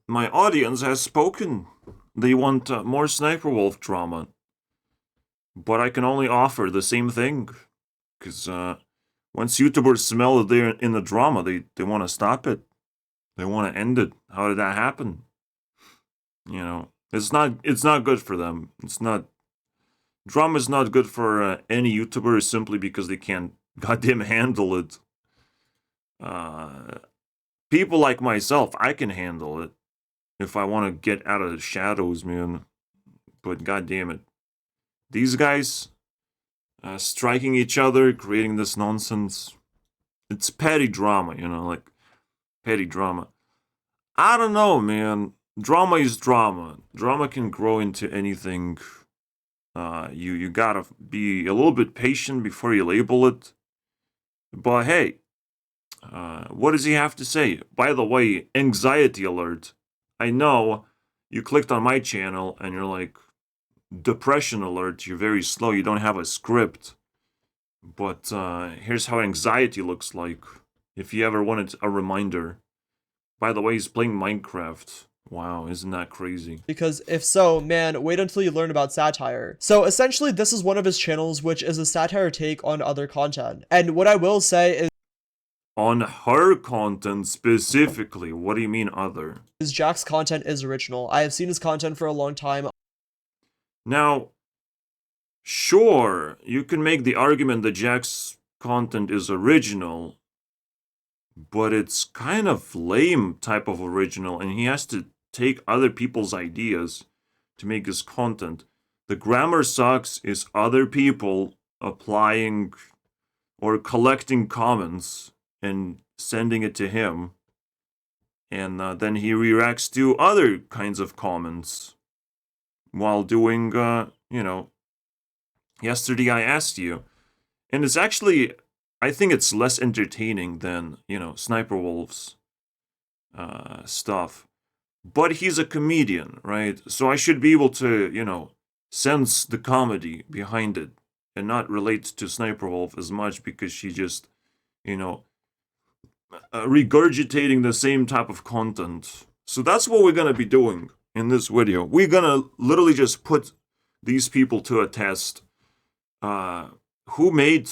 my audience has spoken. They want more Sniperwolf drama. But I can only offer the same thing. Because once YouTubers smell that they're in the drama, they want to stop it. They want to end it. How did that happen? You know, it's not good for them. It's not drama is not good for any YouTuber simply because they can't goddamn handle it. People like myself, I can handle it if I want to get out of the shadows, man. But goddamn it, these guys striking each other, creating this nonsense. It's petty drama, you know, like petty drama. I don't know, man. Drama is drama. Drama can grow into anything. You gotta be a little bit patient before you label it. But hey, what does he have to say? By the way, anxiety alert. I know you clicked on my channel and you're like, depression alert, you're very slow, you don't have a script. But here's how anxiety looks like. If you ever wanted a reminder. By the way, he's playing Minecraft. Wow, isn't that crazy? Because if so, man, wait until you learn about Satire. So essentially, this is one of his channels, which is a satire take on other content. And what I will say is On her content specifically, what do you mean other? Jack's content is original. I have seen his content for a long time. Now, sure, you can make the argument that Jack's content is original, but it's kind of lame type of original, and he has to take other people's ideas to make his content. The grammar sucks is other people applying or collecting comments and sending it to him, and then he reacts to other kinds of comments while doing, you know, yesterday I asked you, and it's actually, I think it's less entertaining than, you know, Sniperwolf's stuff. But he's a comedian, right? So I should be able to, you know, sense the comedy behind it and not relate to Sniperwolf as much because she just, you know, regurgitating the same type of content. So that's what we're gonna be doing in this video. We're gonna literally just put these people to a test. Who made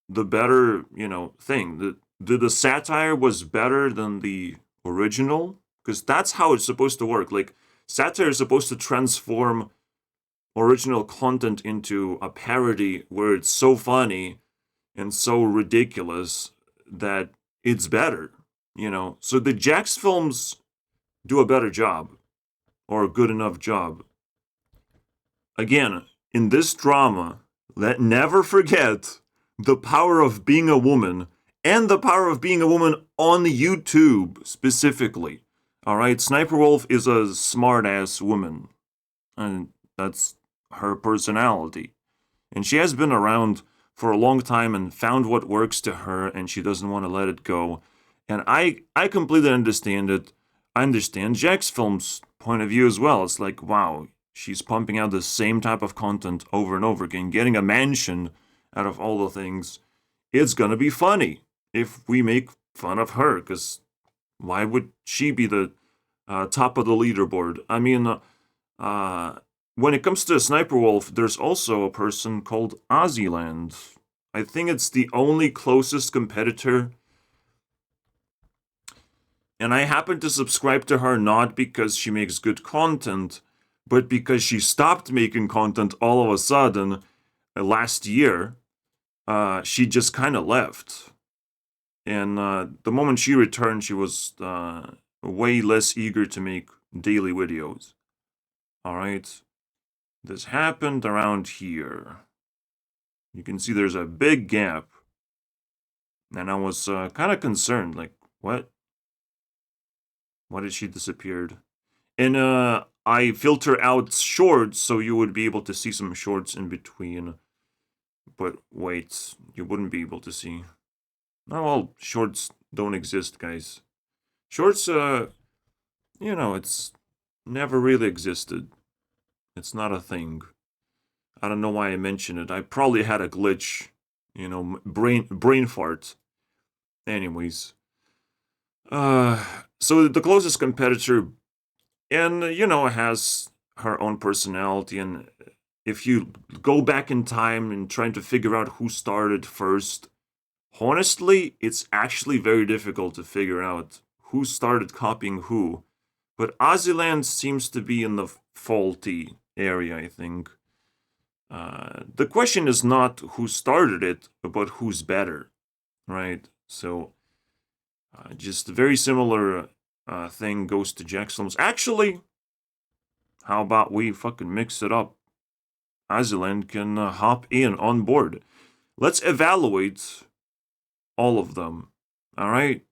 the better, you know, thing? Did the satire was better than the original? Because that's how it's supposed to work. Like, satire is supposed to transform original content into a parody where it's so funny and so ridiculous that it's better, you know? So the Jacksfilms do a better job, or a good enough job. Again, in this drama, never forget the power of being a woman and the power of being a woman on YouTube specifically. Alright, Sniperwolf is a smart-ass woman, and that's her personality. And she has been around for a long time and found what works to her, and she doesn't want to let it go. And I completely understand it. I understand Jacksfilms' point of view as well. It's like, wow, she's pumping out the same type of content over and over again, getting a mansion out of all the things. It's gonna be funny if we make fun of her, because why would she be the top of the leaderboard? I mean, when it comes to Sniperwolf, there's also a person called Ozzyland. I think it's the only closest competitor. And I happen to subscribe to her not because she makes good content, but because she stopped making content all of a sudden last year. She just kind of left. And the moment she returned, she was way less eager to make daily videos. Alright? This happened around here. You can see there's a big gap. And I was kind of concerned, like, what? Why did she disappeared? And I filter out shorts so you would be able to see some shorts in between. But wait, you wouldn't be able to see. Oh, well, shorts don't exist, guys. Shorts, you know, it's never really existed. It's not a thing. I don't know why I mentioned it. I probably had a glitch, you know, brain fart. Anyways. So the closest competitor And, you know, has her own personality. And if you go back in time and trying to figure out who started first, honestly, it's actually very difficult to figure out who started copying who. But Aziland seems to be in the faulty area, I think. The question is not who started it, but who's better, right? So, just a very similar thing goes to Jackfilms. Actually, how about we fucking mix it up? Aziland can hop in on board. Let's evaluate all of them. All right?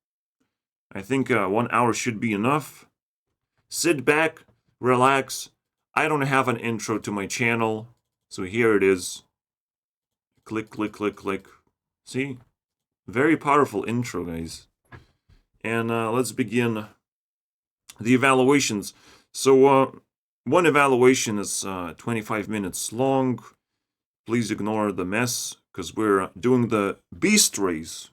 I think 1 hour should be enough. Sit back, relax. I don't have an intro to my channel, so here it is. Click, click, click, click. See? Very powerful intro, guys. And let's begin the evaluations. So, one evaluation is 25 minutes long. Please ignore the mess, because we're doing the beast race.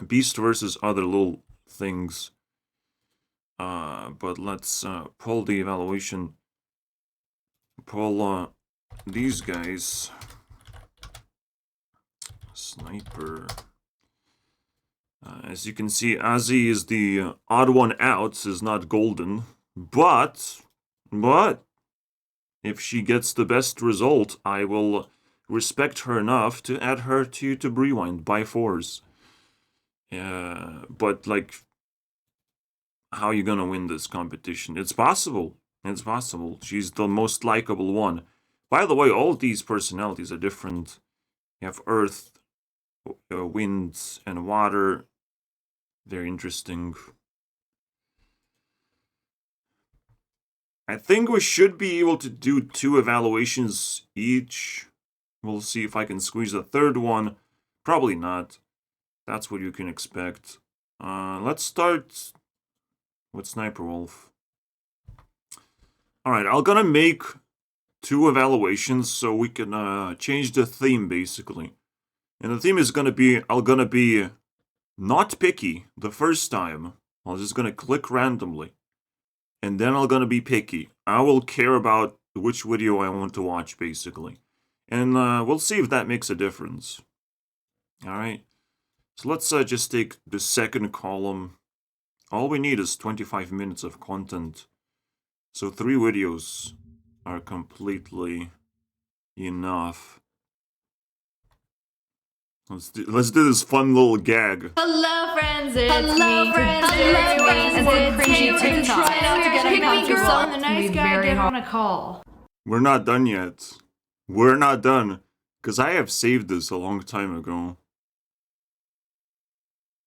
Beast versus other little things. But let's pull the evaluation. Pull these guys. Sniper. As you can see, Azzy is the odd one out, is not golden. But, if she gets the best result, I will respect her enough to add her to Rewind by force. But, like, how are you gonna win this competition? It's possible. It's possible. She's the most likable one. By the way, all these personalities are different. You have Earth, Wind, and Water. Very interesting. I think we should be able to do 2 evaluations each. We'll see if I can squeeze a third one. Probably not. That's what you can expect. Let's start with Sniperwolf. Alright, I'm gonna make 2 evaluations so we can change the theme, basically. And the theme is gonna be, I'm gonna be not picky the first time. I'm just gonna click randomly. And then I'm gonna be picky. I will care about which video I want to watch, basically. And we'll see if that makes a difference. Alright. So let's just take the second column. All we need is 25 minutes of content. So 3 videos are completely enough. Let's do this fun little gag. Hello friends, it's me. Today we're crazy TikTok. The nice guy get on a call. We're not done yet. We're not done. Because I have saved this a long time ago.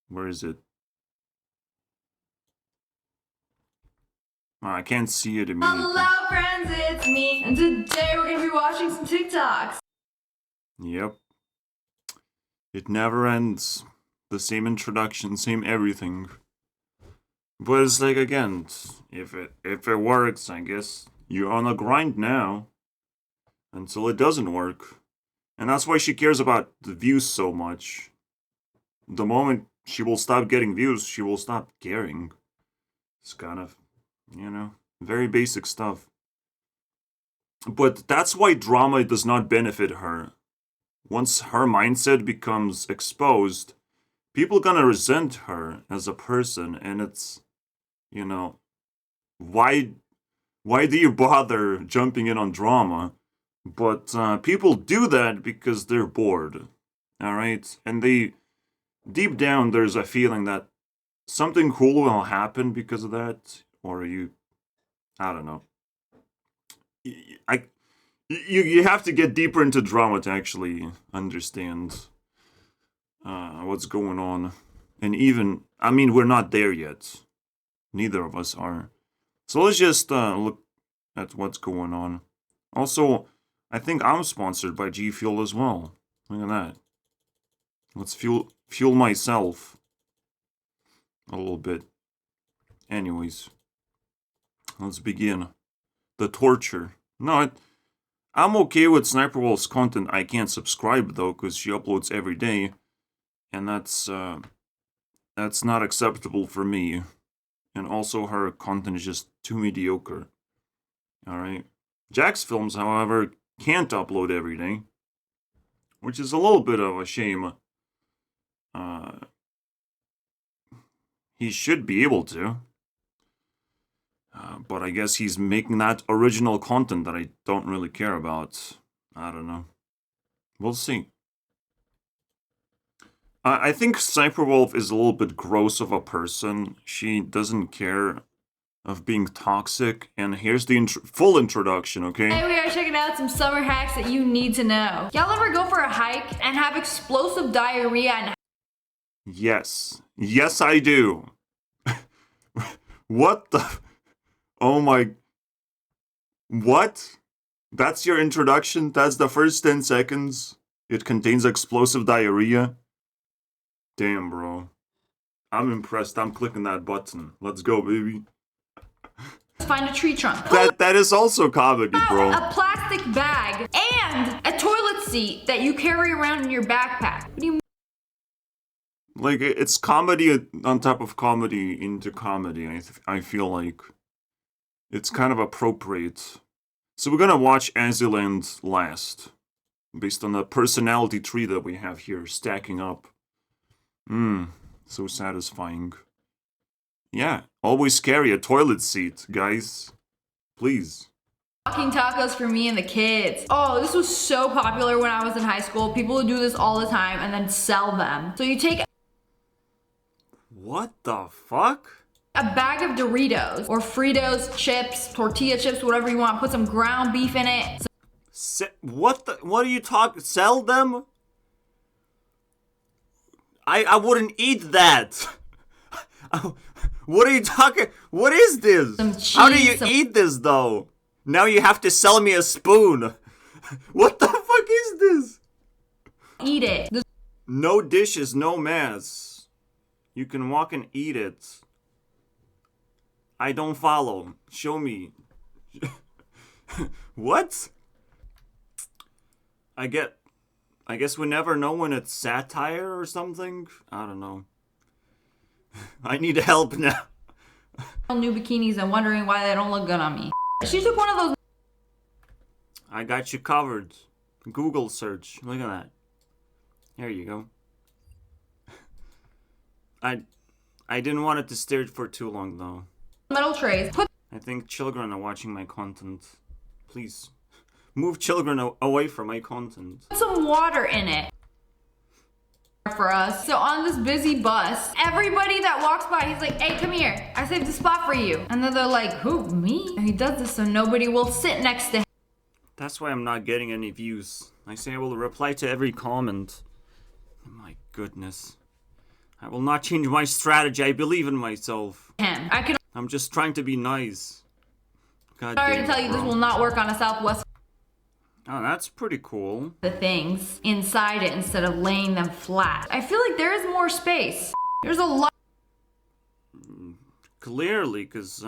Where is it? Oh, I can't see it immediately. Hello friends, it's me. And today we're going to be watching some TikToks. Yep. It never ends. The same introduction, same everything. But it's like, again, if it works, I guess you're on a grind now. Until it doesn't work. And that's why she cares about the views so much. The moment she will stop getting views, she will stop caring. It's kind of, you know, very basic stuff. But that's why drama does not benefit her. Once her mindset becomes exposed, people gonna resent her as a person, and it's, you know, why do you bother jumping in on drama? But people do that because they're bored, alright? And deep down, there's a feeling that something cool will happen because of that, or I don't know. You have to get deeper into drama to actually understand what's going on. And even, I mean, we're not there yet. Neither of us are. So let's just look at what's going on. Also, I think I'm sponsored by G Fuel as well. Look at that. Let's fuel myself a little bit. Anyways, let's begin. The torture. No, I'm okay with Sniperwolf's content. I can't subscribe though, because she uploads every day, and that's not acceptable for me. and also her content is just too mediocre. Alright. Jacksfilms, however, can't upload every day, which is a little bit of a shame. He should be able to. But I guess he's making that original content that I don't really care about. I don't know. We'll see. I think Sniperwolf is a little bit gross of a person. She doesn't care of being toxic. And here's the full introduction, okay? Today we are checking out some summer hacks that you need to know. Y'all ever go for a hike and have explosive diarrhea and... Yes. Yes, I do. What the... Oh my... What? That's your introduction? That's the first 10 seconds? It contains explosive diarrhea? Damn, bro. I'm impressed. I'm clicking that button. Let's go, baby. find a tree trunk. That is also comedy, bro. A plastic bag and a toilet seat that you carry around in your backpack. What do you mean? Like, it's comedy on top of comedy into comedy. I feel like it's kind of appropriate. So we're gonna watch Aziland last, based on the personality tree that we have here stacking up. So satisfying. Yeah, always carry a toilet seat, guys. Please. Walking tacos for me and the kids. Oh, this was so popular when I was in high school. People would do this all the time and then sell them. So you take What the fuck? a bag of Doritos or Fritos chips, tortilla chips, whatever you want. Put some ground beef in it. What are you talking? Sell them? I wouldn't eat that. What are you talking? What is this? Some cheese, How do you eat this though? Now you have to sell me a spoon. What the fuck is this? Eat it. No dishes, no mess. You can walk and eat it. I don't follow. Show me. What? I guess we never know when it's satire or something. I don't know. I need help now. New bikinis and wondering why they don't look good on me. She took one of those. I got you covered. Google search. Look at that. There you go. I didn't want it to stare for too long though. Metal trays. Put I think children are watching my content. Please. Move children away from my content. some water in it. For us. So on this busy bus, everybody that walks by, he's like, hey, come here. I saved a spot for you. And then they're like, who, me? And he does this so nobody will sit next to him. That's why I'm not getting any views. I say I will reply to every comment. My goodness. I will not change my strategy. I believe in myself. I can I'm just trying to be nice. God already damn, tell you this bro. will not work on a Southwest. Oh, that's pretty cool. The things inside it instead of laying them flat. I feel like there is more space. There's a lot. Clearly, because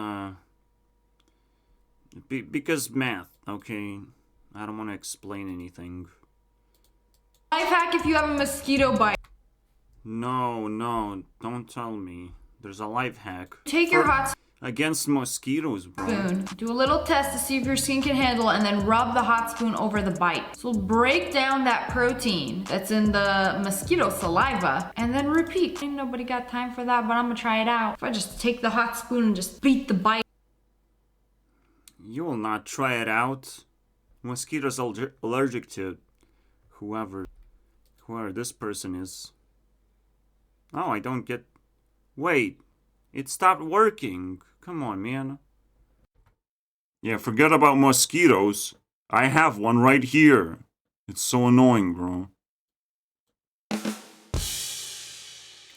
math, okay? I don't want to explain anything. Life hack if you have a mosquito bite. No, don't tell me. There's a life hack. Take your hot Against mosquitoes, bro. spoon, do a little test to see if your skin can handle it, and then rub the hot spoon over the bite. So break down that protein that's in the mosquito saliva, and then repeat. Ain't nobody got time for that, but I'm gonna try it out. If I just take the hot spoon and just beat the bite. You will not try it out. Mosquitoes allergic to whoever this person is. Oh, I don't get... Wait, it stopped working. Come on, man. Yeah, forget about mosquitoes. I have one right here. It's so annoying, bro.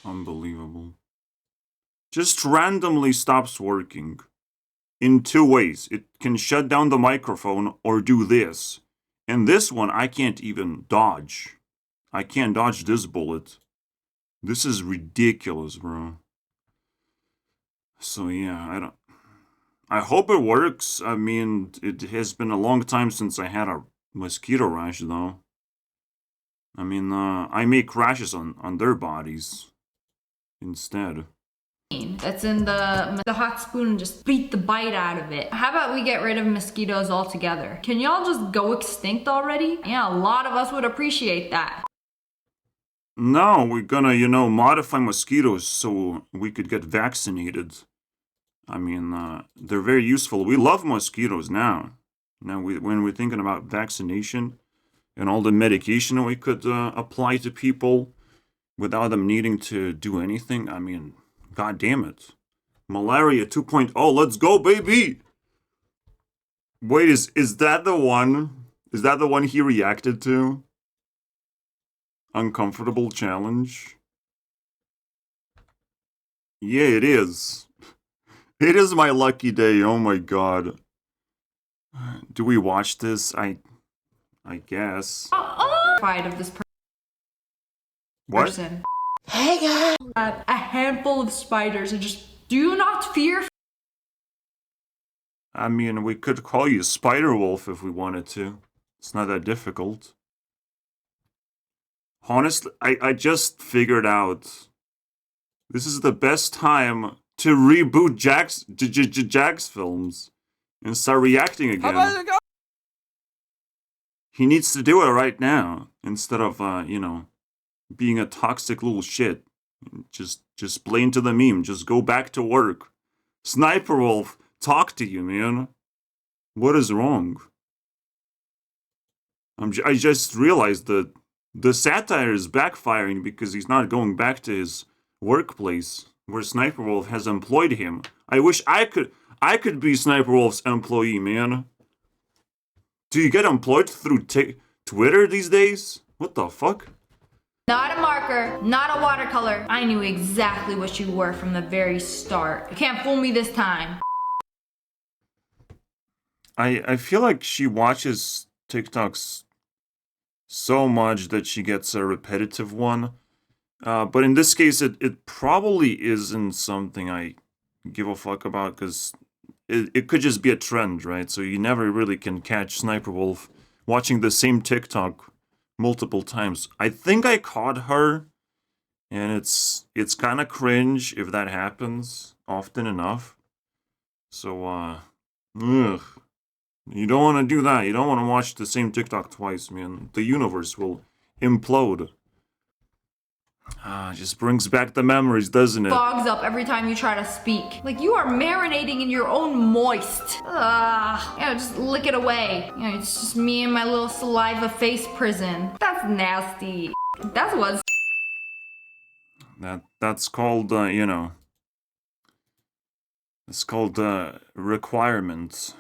Unbelievable. Just randomly stops working. In two ways. It can shut down the microphone or do this. And this one I can't even dodge. I can't dodge this bullet. This is ridiculous, bro. So yeah, I hope it works. I mean, it has been a long time since I had a mosquito rash, though. I mean, I make rashes on their bodies instead. that's in the hot spoon and just beat the bite out of it. How about we get rid of mosquitoes altogether? Can y'all just go extinct already? Yeah, a lot of us would appreciate that. No, we're gonna, modify mosquitoes so we could get vaccinated. I mean, they're very useful. We love mosquitoes now. Now, when we're thinking about vaccination and all the medication we could apply to people without them needing to do anything, I mean, god damn it. Malaria 2.0, let's go, baby! Wait, is that the one? Is that the one he reacted to? Uncomfortable challenge? Yeah, it is. It is my lucky day, oh my god. Do we watch this? I guess. Fight of this What? person. Hey guys! A handful of spiders and just do not fear. I mean, we could call you Spiderwolf if we wanted to. It's not that difficult. Honestly, I just figured out this is the best time to reboot Jacksfilms and start reacting again. He needs to do it right now instead of, being a toxic little shit. Just play into the meme. Just go back to work. Sniperwolf, talk to you, man. What is wrong? I just realized that the satire is backfiring because he's not going back to his workplace where Sniperwolf has employed him. I wish I could be Sniperwolf's employee, man. Do you get employed through Twitter these days? What the fuck? Not a marker, not a watercolor. I knew exactly what you were from the very start. You can't fool me this time. I feel like she watches TikToks so much that she gets a repetitive one. But in this case, it probably isn't something I give a fuck about, because it could just be a trend, right? So you never really can catch Sniperwolf watching the same TikTok multiple times. I think I caught her, and it's kind of cringe if that happens often enough. So, ugh. You don't want to do that. You don't want to watch the same TikTok twice, man. The universe will implode. Just brings back the memories, doesn't it? Fogs up every time you try to speak. Like you are marinating in your own moist. Just lick it away. It's just me and my little saliva face prison. That's nasty. That's what's. That's called, it's called requirements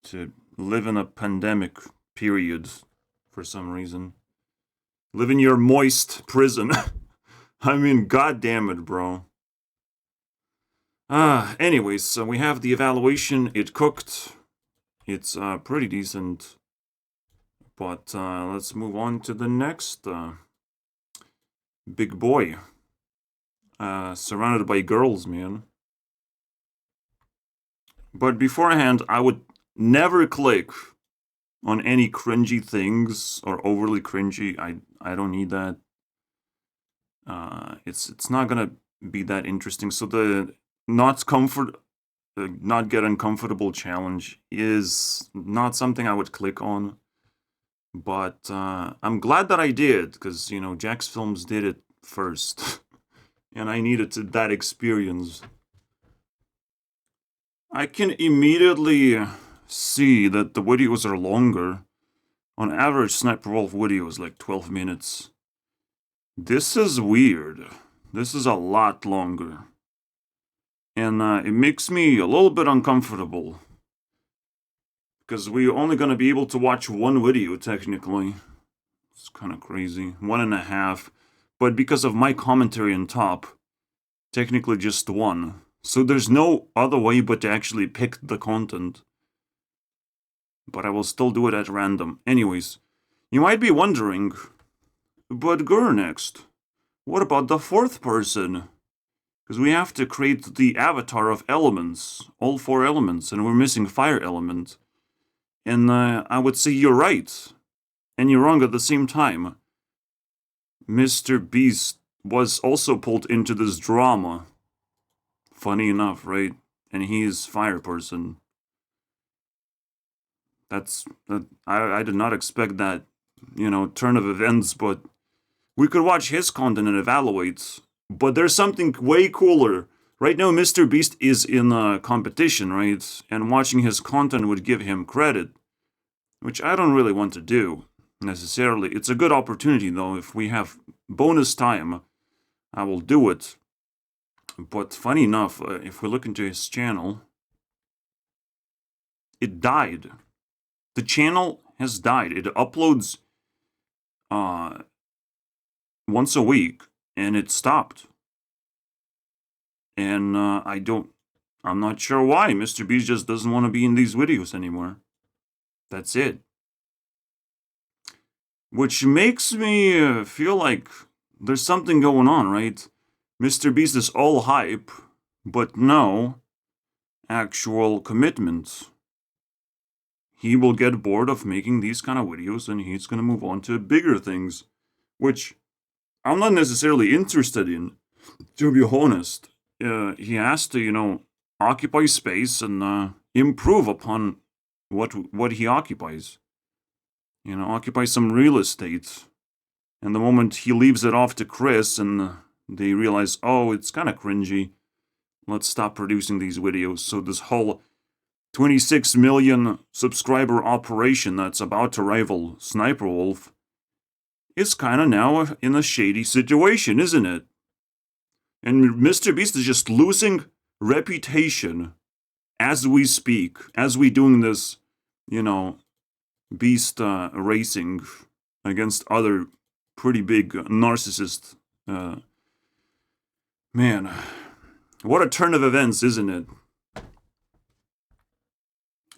to live in a pandemic period for some reason. Live in your moist prison. I mean, god damn it, bro. Anyways, so we have the evaluation. It cooked. It's pretty decent. But let's move on to the next big boy. Surrounded by girls, man. But beforehand, I would never click on any cringy things or overly cringy. I don't need that. It's not gonna be that interesting. So the not get uncomfortable challenge is not something I would click on. But I'm glad that I did, because Jacksfilms did it first, and I needed that experience. I can immediately see that the videos are longer. On average, Sniperwolf video is like 12 minutes. This is weird. This is a lot longer. And it makes me a little bit uncomfortable. Because we're only going to be able to watch one video, technically. It's kind of crazy. 1.5. But because of my commentary on top, technically just one. So there's no other way but to actually pick the content. But I will still do it at random. Anyways, you might be wondering, but Gurunext, what about the fourth person? Because we have to create the avatar of elements, all 4 elements, and we're missing fire element. And I would say you're right, and you're wrong at the same time. Mr. Beast was also pulled into this drama. Funny enough, right? And he's fire person. I did not expect that, turn of events, but we could watch his content and evaluate. But there's something way cooler. Right now, Mr. Beast is in a competition, right? And watching his content would give him credit, which I don't really want to do, necessarily. It's a good opportunity, though. If we have bonus time, I will do it. But funny enough, if we look into his channel, it died. The channel has died. It uploads once a week, and it stopped. And I'm not sure why. Mr. Beast just doesn't want to be in these videos anymore. That's it. Which makes me feel like there's something going on, right? Mr. Beast is all hype, but no actual commitment. He will get bored of making these kind of videos and he's going to move on to bigger things, which I'm not necessarily interested in, to be honest. He has to, occupy space and improve upon what he occupies. Occupy some real estate. And the moment he leaves it off to Chris and they realize, oh, it's kind of cringy, let's stop producing these videos. So this whole 26 million subscriber operation that's about to rival SSniperwolf is kind of now in a shady situation, isn't it? And Mr. Beast is just losing reputation as we speak, as we doing this, Beast racing against other pretty big narcissists. Man, what a turn of events, isn't it?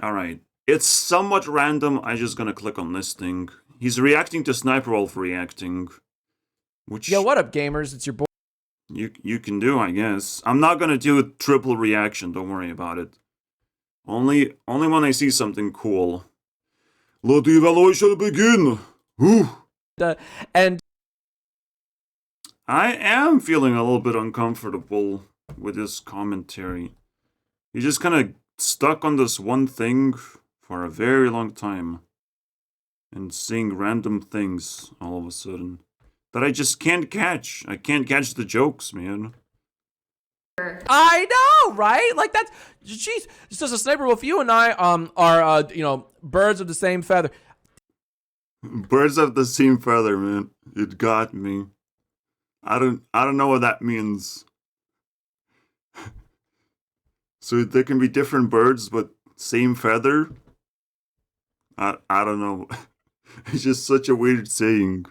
Alright, it's somewhat random. I'm just gonna click on this thing. He's reacting to SSniperwolf reacting. Which... Yo, what up, gamers? It's your boy. You can do, I guess. I'm not gonna do a triple reaction, don't worry about it. Only when I see something cool. Let the evaluation begin! Whew. And I am feeling a little bit uncomfortable with this commentary. He just kind of stuck on this one thing for a very long time. And saying random things all of a sudden. That I just can't catch. I can't catch the jokes, man. I know, right? Like that's, jeez. It's just a sniper wolf. You and I are birds of the same feather. Birds of the same feather, man. It got me. I don't know what that means. So there can be different birds, but same feather? I don't know. It's just such a weird saying.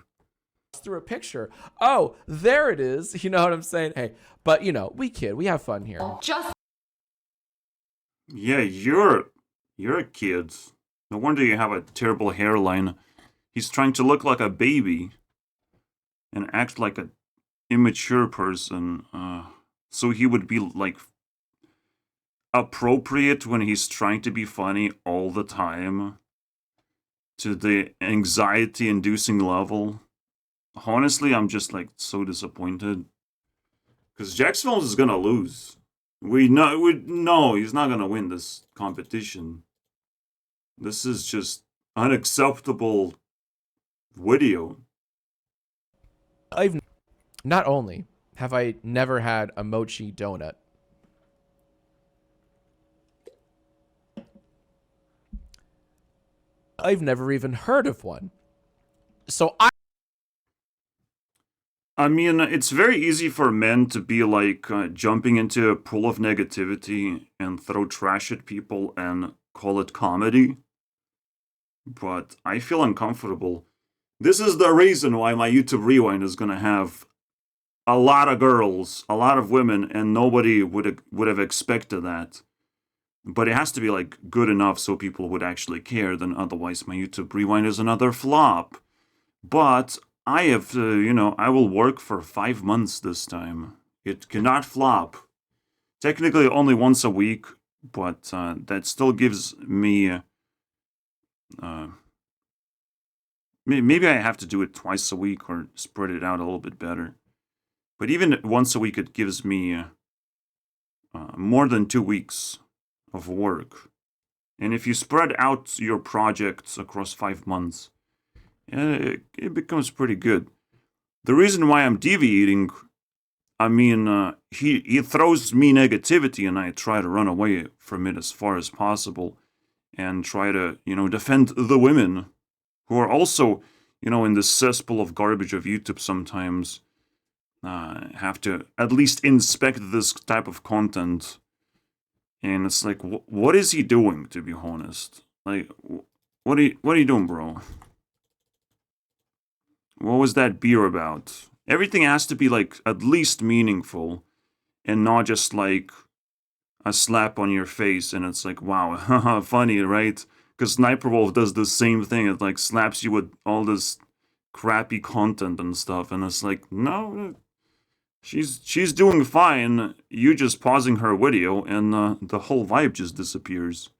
Through a picture. Oh, there it is. You know what I'm saying? Hey, but we kid. We have fun here. Just Yeah, you're a kid. No wonder you have a terrible hairline. He's trying to look like a baby and act like an immature person. So he would be like appropriate when he's trying to be funny all the time to the anxiety-inducing level. Honestly, I'm just like so disappointed because Jacksfilms is gonna lose. We know he's not gonna win this competition. This is just unacceptable video. Not only have I never had a mochi donut, I've never even heard of one. So I mean, it's very easy for men to be like jumping into a pool of negativity and throw trash at people and call it comedy. But I feel uncomfortable. This is the reason why my YouTube Rewind is gonna have a lot of girls, a lot of women, and nobody would have expected that. But it has to be like good enough so people would actually care, then otherwise my YouTube Rewind is another flop. But I have to, I will work for 5 months this time. It cannot flop. Technically only once a week, but that still gives me... maybe I have to do it twice a week or spread it out a little bit better. But even once a week, it gives me more than 2 weeks of work. And if you spread out your projects across 5 months, it becomes pretty good. The reason why I'm deviating, I mean, he throws me negativity and I try to run away from it as far as possible and try to, defend the women who are also, in the cesspool of garbage of YouTube sometimes, have to at least inspect this type of content. And it's like, what is he doing, to be honest? Like, what are you doing, bro? What was that beer about? Everything has to be, like, at least meaningful and not just, like, a slap on your face and it's like, wow, haha, funny, right? Because SSniperwolf does the same thing. It, like, slaps you with all this crappy content and stuff. And it's like, no, she's doing fine. You just pausing her video and the whole vibe just disappears.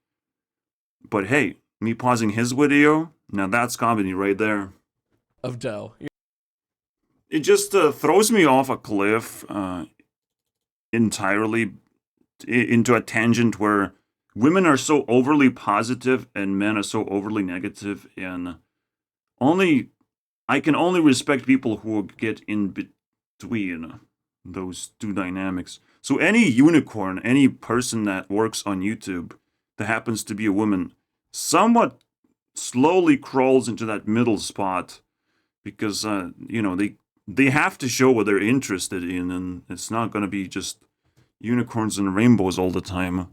But hey, me pausing his video, now that's comedy right there. Of dough. It just throws me off a cliff entirely into a tangent where women are so overly positive and men are so overly negative, and I can only respect people who get in between those two dynamics. So any unicorn, any person that works on YouTube that happens to be a woman, somewhat slowly crawls into that middle spot because they have to show what they're interested in, and it's not going to be just unicorns and rainbows all the time.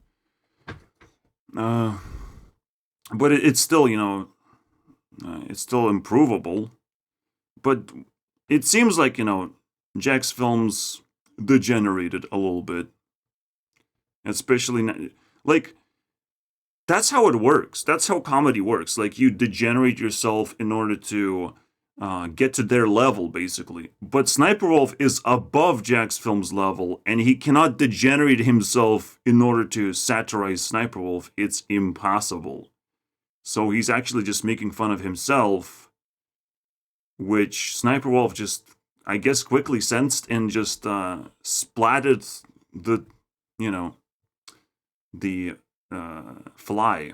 But it's still, it's still improvable. But it seems like, Jacksfilms degenerated a little bit. Especially, like, that's how it works. That's how comedy works. Like, you degenerate yourself in order to get to their level, basically. But SSniperwolf is above Jacksfilms' level, and he cannot degenerate himself in order to satirize SSniperwolf. It's impossible. So he's actually just making fun of himself, which SSniperwolf just, I guess, quickly sensed and just splatted the, the fly.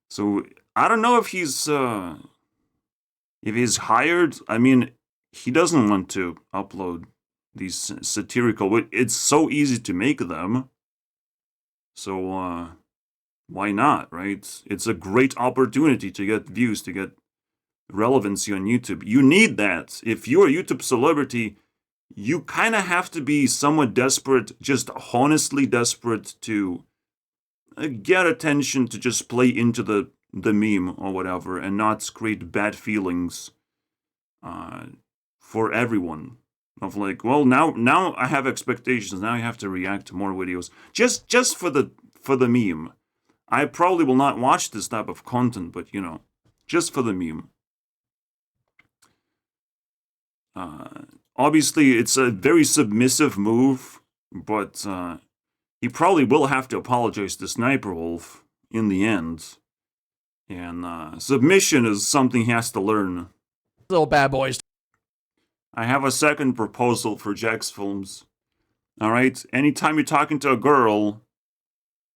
So I don't know if he's hired. I mean, he doesn't want to upload these satirical. It's so easy to make them. So why not, right? It's a great opportunity to get views, to get relevancy on YouTube. You need that. If you're a YouTube celebrity, you kind of have to be somewhat desperate, just honestly desperate to get attention, to just play into the meme or whatever and not create bad feelings for everyone. Of like, well, now I have expectations. Now I have to react to more videos just for the meme. I probably will not watch this type of content, but just for the meme. Obviously, it's a very submissive move, but he probably will have to apologize to SSniperwolf in the end. And submission is something he has to learn. Little bad boys. I have a second proposal for Jacksfilms. Alright? Anytime you're talking to a girl,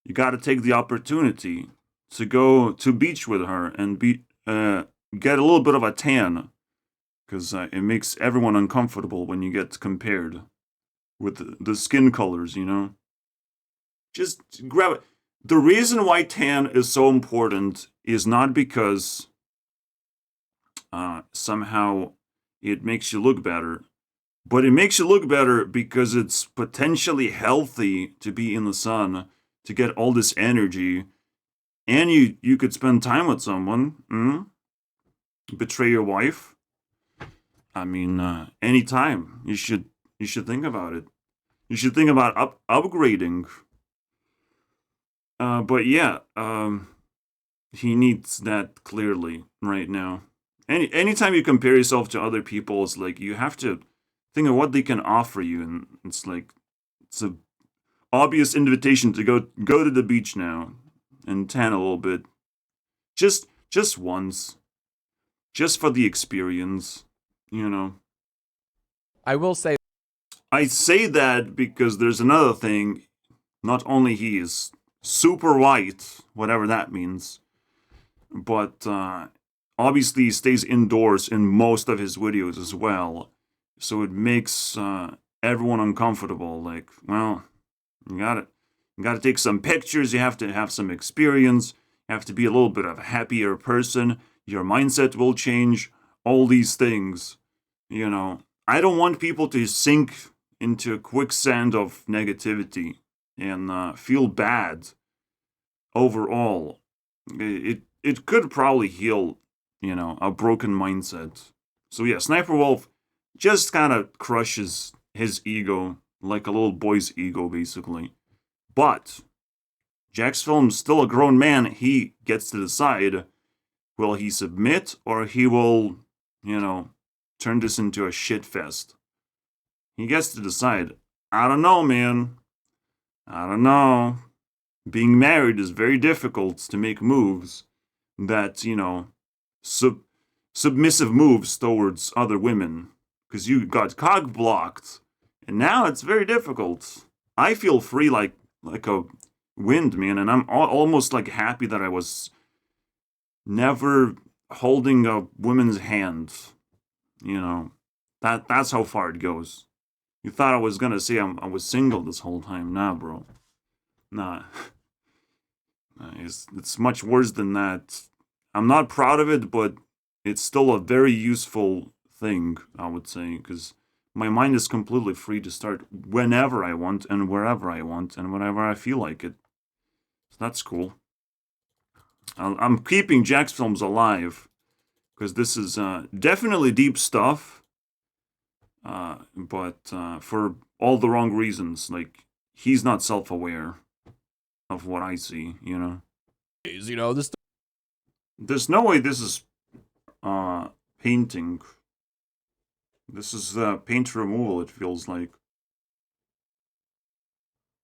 you gotta take the opportunity to go to beach with her and get a little bit of a tan. Because it makes everyone uncomfortable when you get compared with the skin colors, Just grab it. The reason why tan is so important is not because somehow it makes you look better, but it makes you look better because it's potentially healthy to be in the sun, to get all this energy, and you could spend time with someone, betray your wife. I mean, anytime you should think about it. You should think about upgrading. But yeah, he needs that clearly right now. Anytime you compare yourself to other people, it's like you have to think of what they can offer you, and it's like it's a obvious invitation to go to the beach now and tan a little bit, just once, just for the experience, I will say, I say that because there's another thing. Not only he is super white, whatever that means, but obviously he stays indoors in most of his videos as well. So it makes everyone uncomfortable. Like, well, you gotta take some pictures. You have to have some experience. You have to be a little bit of a happier person. Your mindset will change. All these things, you know. I don't want people to sink into a quicksand of negativity and feel bad overall. It could probably heal, you know, a broken mindset. So yeah, Sniperwolf just kind of crushes his ego, like a little boy's ego, basically. But Jacksfilms, still a grown man, he gets to decide, will he submit or he will, you know, turn this into a shit fest. He gets to decide. I don't know, man. I don't know. Being married is very difficult to make moves that, you know, submissive moves towards other women. Because you got cock blocked. And now it's very difficult. I feel free like a wind, man. And I'm almost like happy that I was never holding a woman's hand. You know, that's how far it goes. You thought I was gonna say I was single this whole time. Nah, bro. Nah. It's much worse than that. I'm not proud of it, but it's still a very useful thing, I would say, because my mind is completely free to start whenever I want and wherever I want and whenever I feel like it. So that's cool. I'm keeping Jacksfilms alive because this is definitely deep stuff. But for all the wrong reasons. Like, he's not self-aware of what I see, you know? You know, this. There's no way this is painting. This is paint removal, it feels like.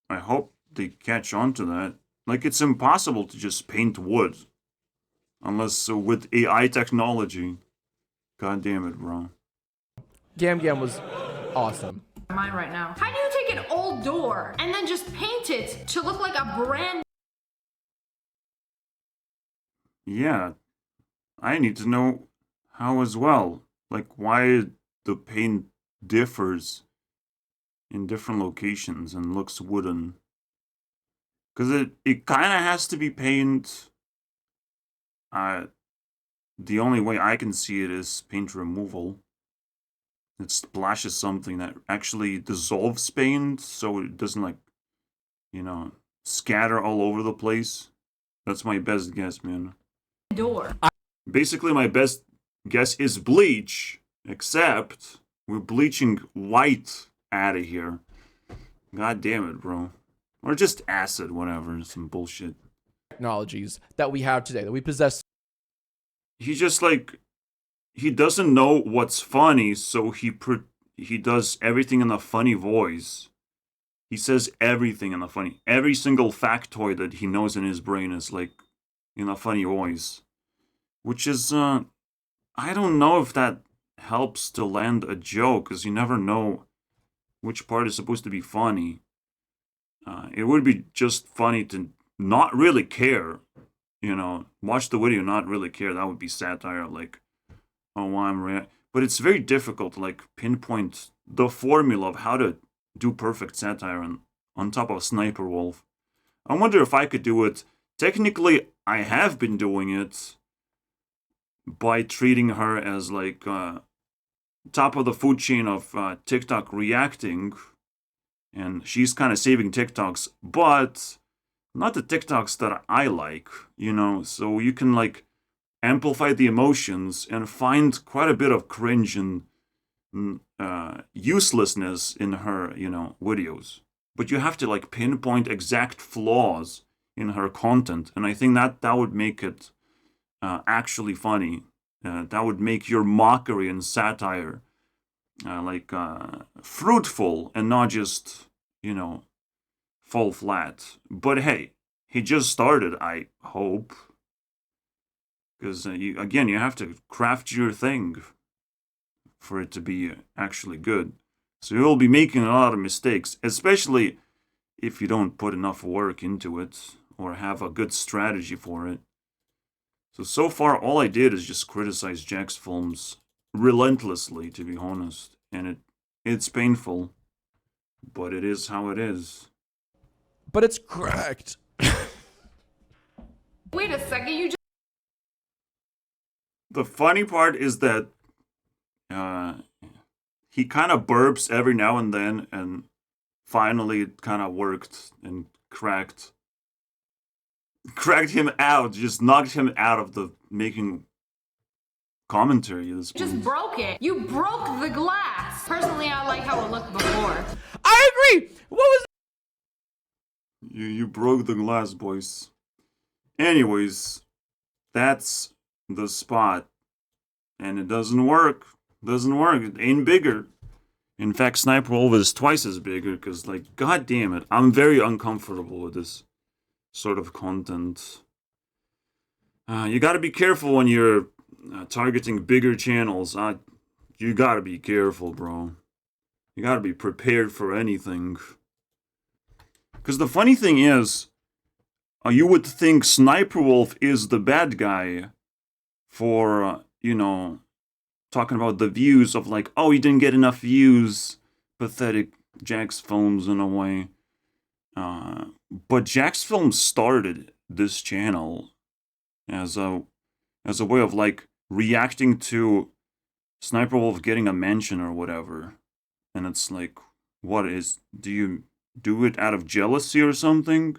I hope they catch on to that. Like, it's impossible to just paint wood. Unless with AI technology. God damn it, bro. Gam Gam was awesome. Mine right now. How do you take an old door and then just paint it to look like a brand? Yeah, I need to know how as well. Like, why the paint differs in different locations and looks wooden. Because it kind of has to be paint. The only way I can see it is paint removal. It splashes something that actually dissolves paint so it doesn't, like, you know, scatter all over the place. That's my best guess, man. Door. Basically, my best guess is bleach, except we're bleaching white out of here. God damn it, bro. Or just acid, whatever, some bullshit. Technologies that we have today, that we possess. He just, like, he doesn't know what's funny, so he does everything in a funny voice. He says everything in a funny... Every single factoid that he knows in his brain is, like, in a funny voice. Which is, I don't know if that helps to land a joke, because you never know which part is supposed to be funny. It would be just funny to not really care, you know, watch the video, not really care. That would be satire, like, oh, but it's very difficult to, like, pinpoint the formula of how to do perfect satire on top of Sniperwolf. I wonder if I could do it. Technically, I have been doing it by treating her as, like, top of the food chain of TikTok reacting, and she's kind of saving TikToks, but not the TikToks that I like, you know, so you can, like, amplify the emotions and find quite a bit of cringe and uselessness in her, you know, videos. But you have to, like, pinpoint exact flaws in her content, and I think that would make it actually funny. That would make your mockery and satire fruitful and not just, you know, fall flat. But hey, he just started, I hope. Because, you have to craft your thing for it to be actually good. So you'll be making a lot of mistakes, especially if you don't put enough work into it or have a good strategy for it. So far, all I did is just criticize Jacksfilms relentlessly, to be honest. And it's painful, but it is how it is. But it's correct. Wait a second, you just The funny part is that he kind of burps every now and then, and finally it kind of worked and cracked him out, just knocked him out of the making commentary. just broke it. You broke the glass. Personally, I like how it looked before. I agree. What was You broke the glass, boys. Anyways, that's the spot. And it doesn't work. Doesn't work. It ain't bigger. In fact, SSniperwolf is twice as bigger because, like, god damn it, I'm very uncomfortable with this sort of content. You gotta be careful when you're targeting bigger channels. You gotta be careful, bro. You gotta be prepared for anything. Because the funny thing is, you would think SSniperwolf is the bad guy for, talking about the views of like, oh, he didn't get enough views. Pathetic Jacksfilms in a way. But Jacksfilms started this channel as a way of like reacting to SSniperwolf getting a mention or whatever. And it's like, do you do it out of jealousy or something?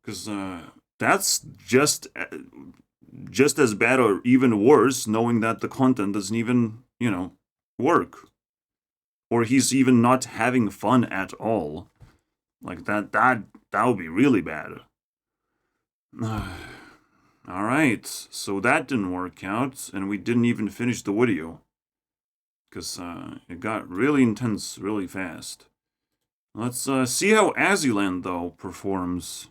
Because that's just as bad or even worse, knowing that the content doesn't even, work. Or he's even not having fun at all. Like, that would be really bad. Alright, so that didn't work out, and we didn't even finish the video. Because it got really intense really fast. Let's see how Azuland, though, performs.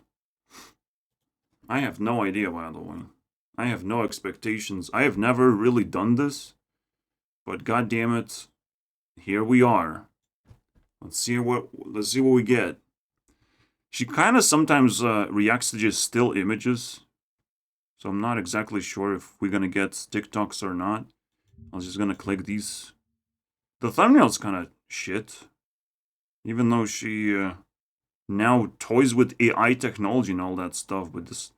I have no idea, by the way. I have no expectations. I have never really done this. But goddammit, here we are. Let's see what we get. She kind of sometimes reacts to just still images. So I'm not exactly sure if we're going to get TikToks or not. I was just going to click these. The thumbnail's kind of shit. Even though she now toys with AI technology and all that stuff. But this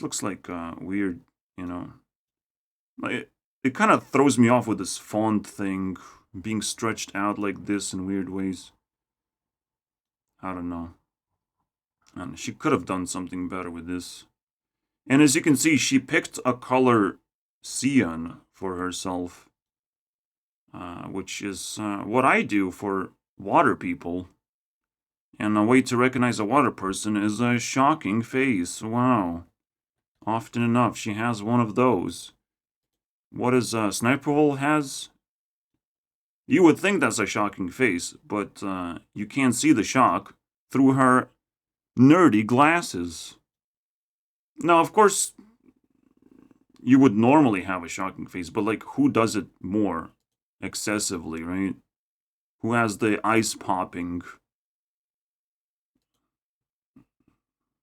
looks like weird, Like, it kind of throws me off with this font thing. Being stretched out like this in weird ways. I don't know. And she could have done something better with this. And as you can see, she picked a color cyan for herself. Which is what I do for water people. And a way to recognize a water person is a shocking face. Wow. Often enough, she has one of those. What does SSniperwolf has? You would think that's a shocking face, but you can't see the shock through her nerdy glasses. Now, of course, you would normally have a shocking face, but like, who does it more excessively, right? Who has the eyes popping?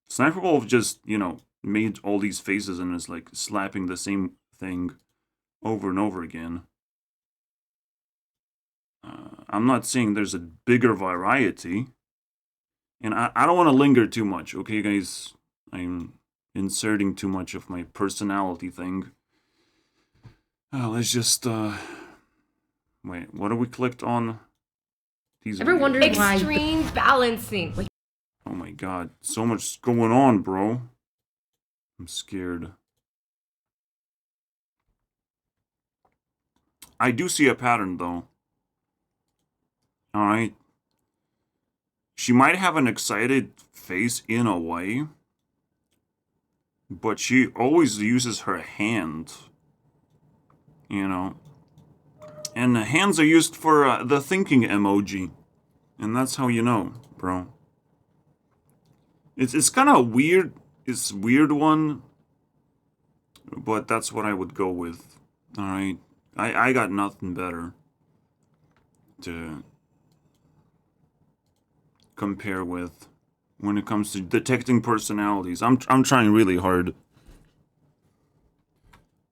SSniperwolf just, made all these faces and is like slapping the same thing over and over again. I'm not saying there's a bigger variety. And I don't want to linger too much, okay, guys? I'm inserting too much of my personality thing. Let's just, wait, what have we clicked on? These Ever wondered why? Extreme balancing. Like, Oh my god, so much going on, bro. I'm scared. I do see a pattern, though. Alright. She might have an excited face in a way, but she always uses her hand. And the hands are used for the thinking emoji. And that's how you know, bro. It's kind of weird. It's a weird one, but that's what I would go with. Alright. I got nothing better. to compare with when it comes to detecting personalities. I'm trying really hard.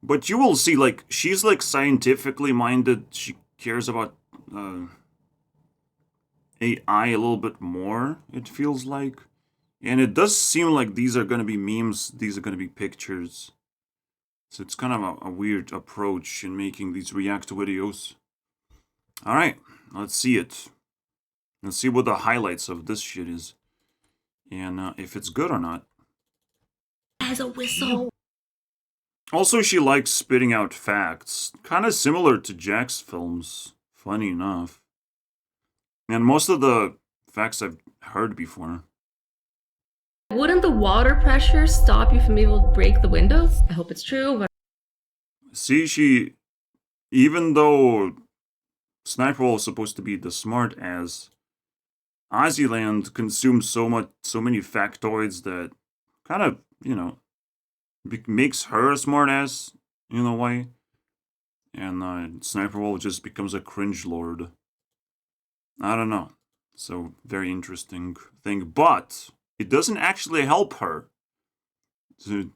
But you will see, like, she's, like, scientifically minded. She cares about AI a little bit more, it feels like. And it does seem like these are going to be memes. These are going to be pictures. So it's kind of a weird approach in making these react videos. Alright, let's see it. Let's see what the highlights of this shit is. And if it's good or not. As a whistle. Also, she likes spitting out facts. Kind of similar to Jacksfilms, funny enough. And most of the facts I've heard before. Wouldn't the water pressure stop you from being able to break the windows? I hope it's true. But See, even though SSniperwolf is supposed to be the smart ass, Ozzyland consumes so many factoids that kind of, you know, makes her a smart ass in a way. And SSniperwolf just becomes a cringe lord. I don't know. So, very interesting thing. But it doesn't actually help her to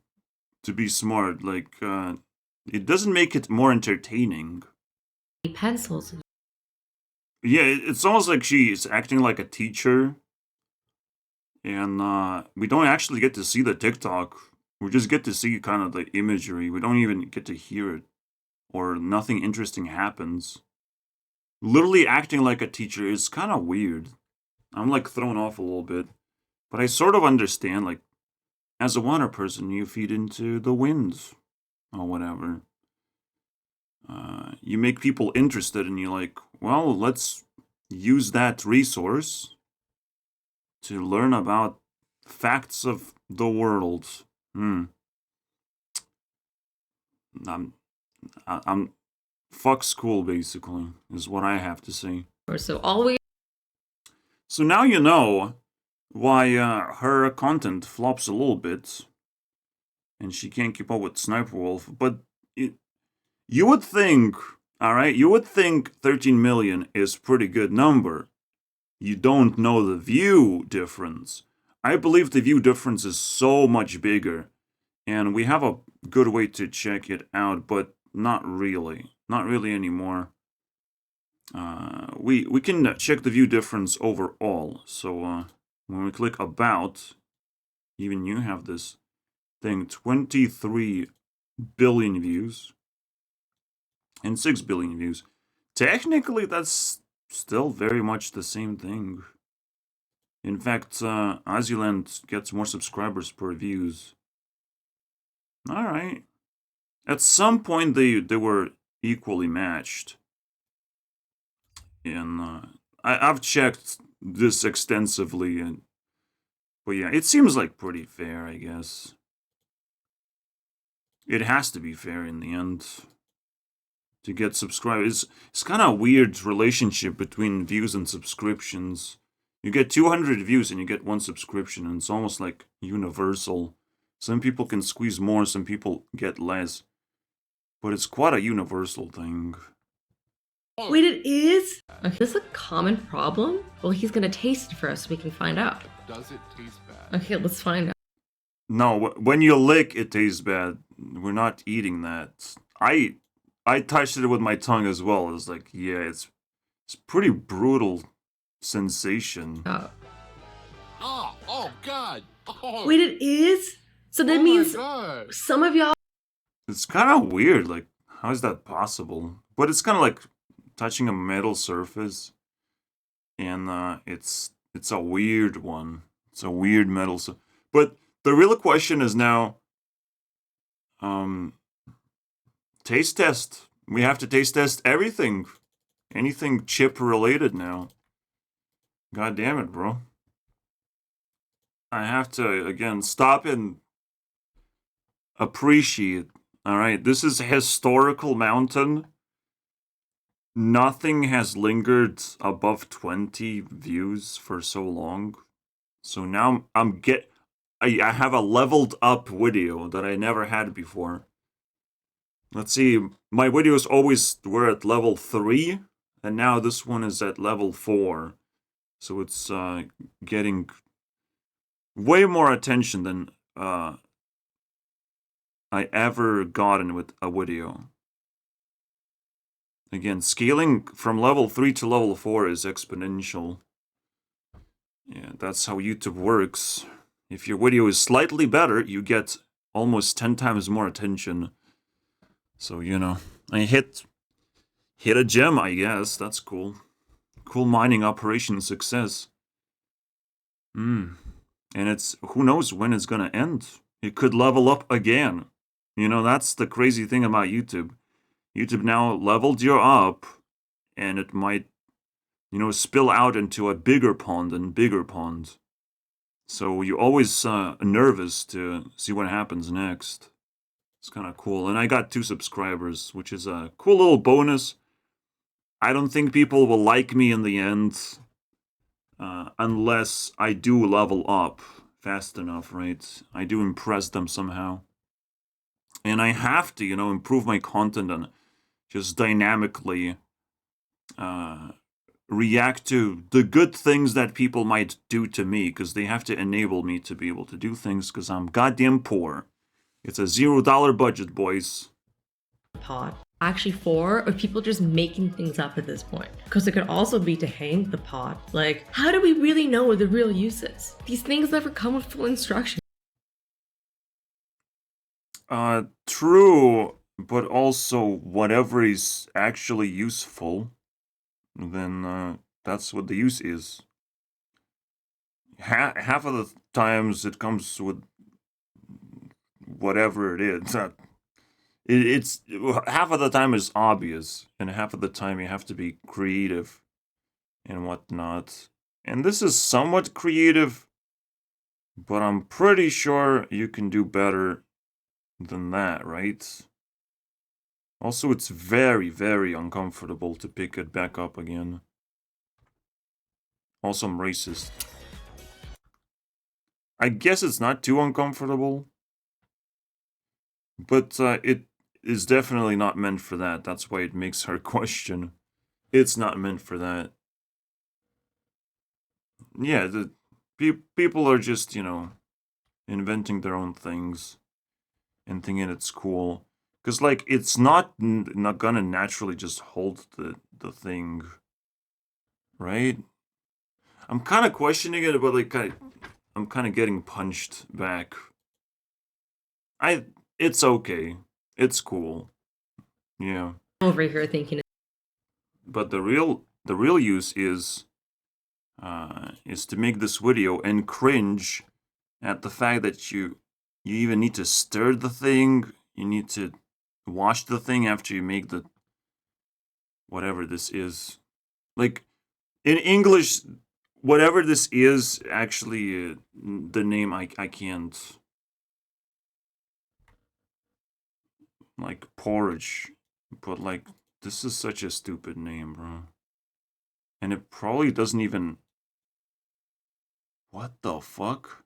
be smart. Like, it doesn't make it more entertaining. pencils. Yeah, it's almost like she's acting like a teacher. And we don't actually get to see the TikTok. We just get to see kind of the imagery. We don't even get to hear it. Or nothing interesting happens. Literally acting like a teacher is kind of weird. I'm like thrown off a little bit. But I sort of understand, like, as a water person, you feed into the winds. Or whatever. You make people interested and you're like, well, let's use that resource to learn about facts of the world. I'm fuck school, basically, is what I have to say. So all we So now you know why her content flops a little bit, and she can't keep up with SSniperwolf. But you would think, all right, you would think 13 million is a pretty good number. You don't know the view difference. I believe the view difference is so much bigger, and we have a good way to check it out, but not really. Not really anymore. We can check the view difference overall. So when we click about, even you have this thing, 23 billion views and 6 billion views. Technically, that's still very much the same thing. In fact, Ozzyland gets more subscribers per views. Alright. At some point, they were equally matched. And I've checked this extensively, but yeah, it seems like pretty fair, I guess. It has to be fair in the end to get subscribers. It's kind of a weird relationship between views and subscriptions. You get 200 views and you get 1 subscription, and it's almost like universal. Some people can squeeze more, some people get less. But it's quite a universal thing. wait, it is? Okay, is this a common problem? Well, he's gonna taste it for us so we can find out. Does it taste bad? Okay, let's find out. No, when you lick, it tastes bad. We're not eating that. I touched it with my tongue as well. It's like, yeah, it's pretty brutal sensation. Oh God! Oh, Wait, it is? So that oh means my God. some of y'all. It's kind of weird. Like, how is that possible? But it's kind of like touching a metal surface, and it's a weird one. It's a weird metal. But the real question is now, taste test. We have to taste test everything, anything chip related now. God damn it, bro. I have to again stop and appreciate. All right, this is a historical mountain. Nothing has lingered above 20 views for so long. So now I have a leveled up video that I never had before. Let's see, my videos always were at level 3. And now this one is at level 4. So it's getting way more attention than I ever gotten with a video. Again, scaling from level 3 to level 4 is exponential. Yeah, that's how YouTube works. If your video is slightly better, you get almost 10 times more attention. So, you know, I hit a gem, I guess. That's cool. Cool mining operation success. And it's, who knows when it's gonna end. It could level up again. You know, that's the crazy thing about YouTube. YouTube now leveled you up, and it might, you know, spill out into a bigger pond and bigger pond. So you're always nervous to see what happens next. It's kind of cool. And I got 2 subscribers, which is a cool little bonus. I don't think people will like me in the end unless I do level up fast enough, right? I do impress them somehow. And I have to, you know, improve my content and just dynamically react to the good things that people might do to me, because they have to enable me to be able to do things, because I'm goddamn poor. It's a $0 budget, boys. Pot. Actually 4, or people just making things up at this point? Because it could also be to hang the pot. Like, how do we really know what the real use is? These things never come with full instructions. True, but also whatever is actually useful, then that's what the use is. Half of the times it comes with whatever it is. It's half of the time is obvious, and half of the time you have to be creative and whatnot. And this is somewhat creative, but I'm pretty sure you can do better than that, right? Also, it's very, very uncomfortable to pick it back up again. Also, I'm racist. I guess it's not too uncomfortable, but it is definitely not meant for that. That's why it makes her question. It's not meant for that. Yeah, the people are just, you know, inventing their own things and thinking it's cool. Because, like, it's not gonna naturally just hold the thing, right? I'm kind of questioning it, but, like, I'm kind of getting punched back. It's okay. It's cool. Yeah. Over here thinking. But the real use is to make this video and cringe at the fact that you even need to stir the thing. You need to wash the thing after you make the whatever this is. Like, in English, whatever this is, actually, the name I can't. Like, porridge. But, like, this is such a stupid name, bro. And it probably doesn't even... What the fuck?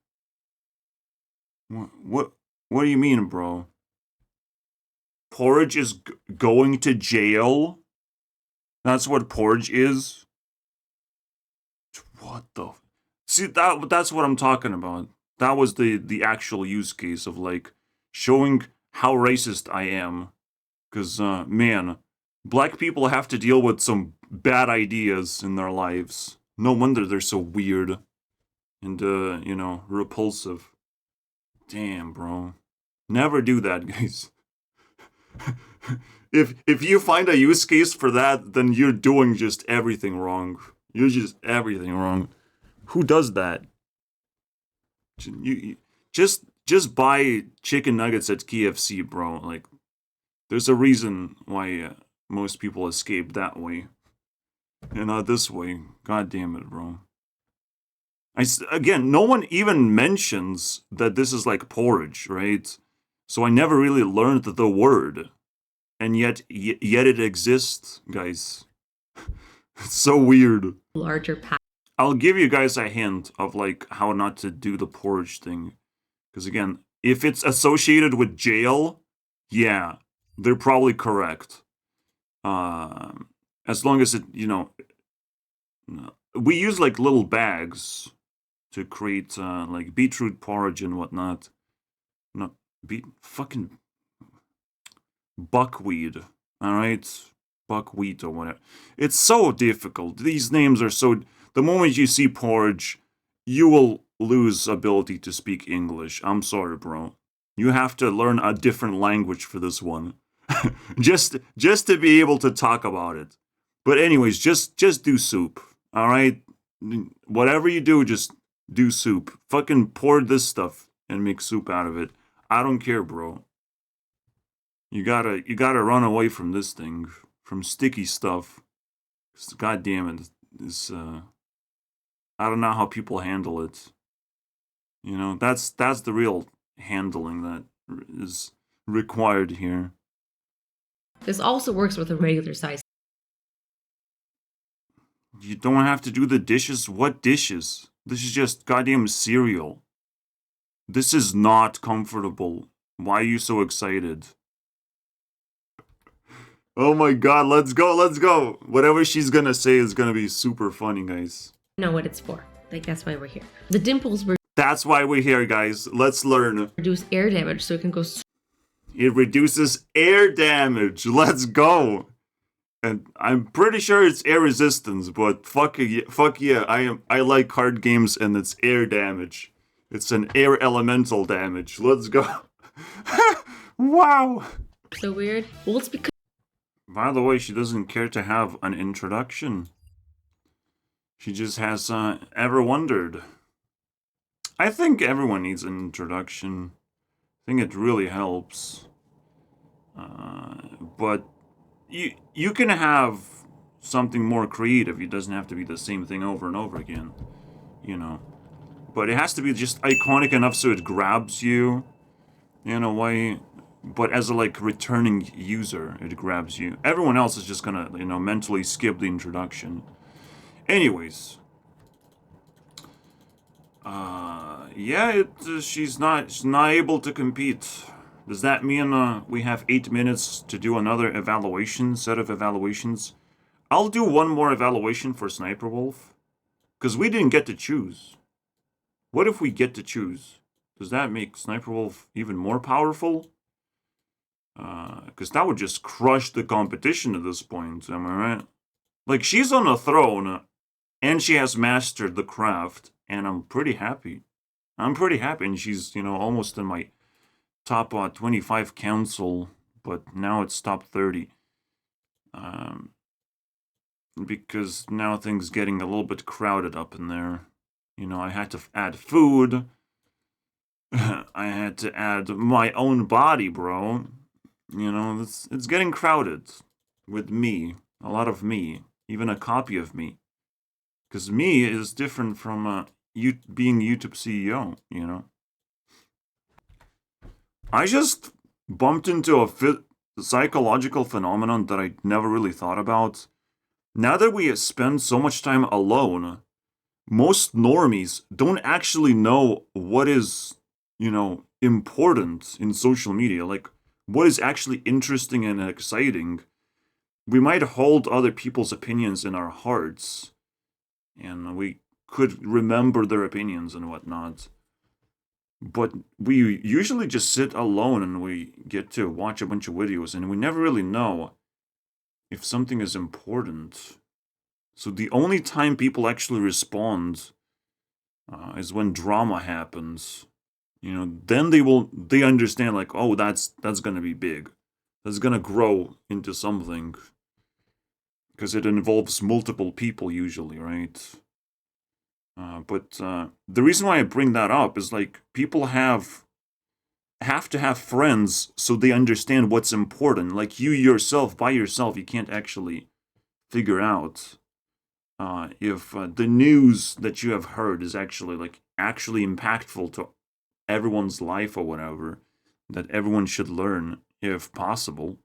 What do you mean, bro? Porridge is going to jail? That's what porridge is? What the... See, that's what I'm talking about. That was the actual use case of, like, showing how racist I am. Because, man, black people have to deal with some bad ideas in their lives. No wonder they're so weird. And, you know, repulsive. Damn, bro. Never do that, guys. If you find a use case for that, then you're doing just everything wrong. You're just everything wrong. Who does that? You just buy chicken nuggets at KFC, bro. Like, there's a reason why most people escape that way, and not this way. God damn it, bro. Again, no one even mentions that this is like porridge, right? So I never really learned the word, and yet it exists, guys. It's so weird. Larger pack. I'll give you guys a hint of, like, how not to do the porridge thing. Because, again, if it's associated with jail, yeah, they're probably correct. as long as it, we use like little bags to create like beetroot porridge and whatnot. No, fucking buckwheat. All right, buckwheat or whatever. It's so difficult. These names are so. The moment you see porridge, you will lose ability to speak English. I'm sorry, bro. You have to learn a different language for this one, just to be able to talk about it. But anyways, just do soup. All right, whatever you do, just do soup. Fucking pour this stuff and make soup out of it. I don't care, bro. You gotta run away from this thing, from sticky stuff. God damn it, this I don't know how people handle it. That's the real handling that is required here. This also works with a regular size. You don't have to do the dishes. What dishes? This is just goddamn cereal. This is not comfortable. Why are you so excited? Oh my god, let's go. Whatever she's gonna say is gonna be super funny, guys. Know what it's for. Like, that's why we're here. The dimples That's why we're here, guys. Let's learn. reduce air damage so it can go It reduces air damage. Let's go. And I'm pretty sure it's air resistance, but fuck yeah, I like card games and it's air damage. It's an air elemental damage. Let's go. Wow. so weird. Well, it's because By the way, she doesn't care to have an introduction. She just has ever wondered. I think everyone needs an introduction. I think it really helps. But you can have something more creative. It doesn't have to be the same thing over and over again, But it has to be just iconic enough so it grabs you in a way. But as a returning user, it grabs you. Everyone else is just gonna mentally skip the introduction. Anyways, yeah, she's not able to compete. Does that mean we have 8 minutes to do another set of evaluations? I'll do one more evaluation for Sniperwolf, because we didn't get to choose. What if we get to choose? Does that make Sniperwolf even more powerful? Because that would just crush the competition at this point, am I right? She's on a throne, and she has mastered the craft, and I'm pretty happy. And she's, almost in my top 25 council, but now it's top 30. Because now things getting a little bit crowded up in there. I had to add food. I had to add my own body, bro. It's getting crowded with me. A lot of me. Even a copy of me. Because me is different from being YouTube CEO, I just bumped into a psychological phenomenon that I never really thought about. Now that we spend so much time alone, most normies don't actually know what is, important in social media. What is actually interesting and exciting. We might hold other people's opinions in our hearts, and we could remember their opinions and whatnot. But we usually just sit alone and we get to watch a bunch of videos, and we never really know if something is important. So the only time people actually respond is when drama happens. Then they understand oh, that's gonna be big. That's gonna grow into something. Because it involves multiple people usually, right? But the reason why I bring that up is people have to have friends so they understand what's important. You yourself, by yourself, you can't actually figure out if the news that you have heard is actually actually impactful to everyone's life or whatever, that everyone should learn if possible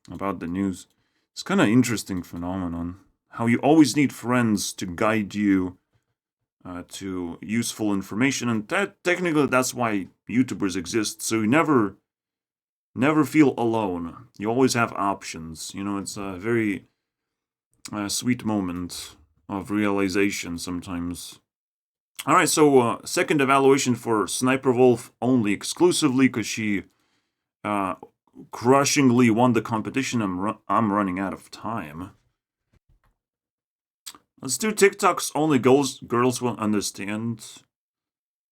about the news. It's kind of interesting phenomenon how you always need friends to guide you to useful information, and technically that's why YouTubers exist. So you never feel alone. You always have options. It's a very a sweet moment of realization sometimes. Alright, so second evaluation for SSniperwolf only exclusively because she crushingly won the competition. I'm running out of time. Let's do TikToks only girls will understand.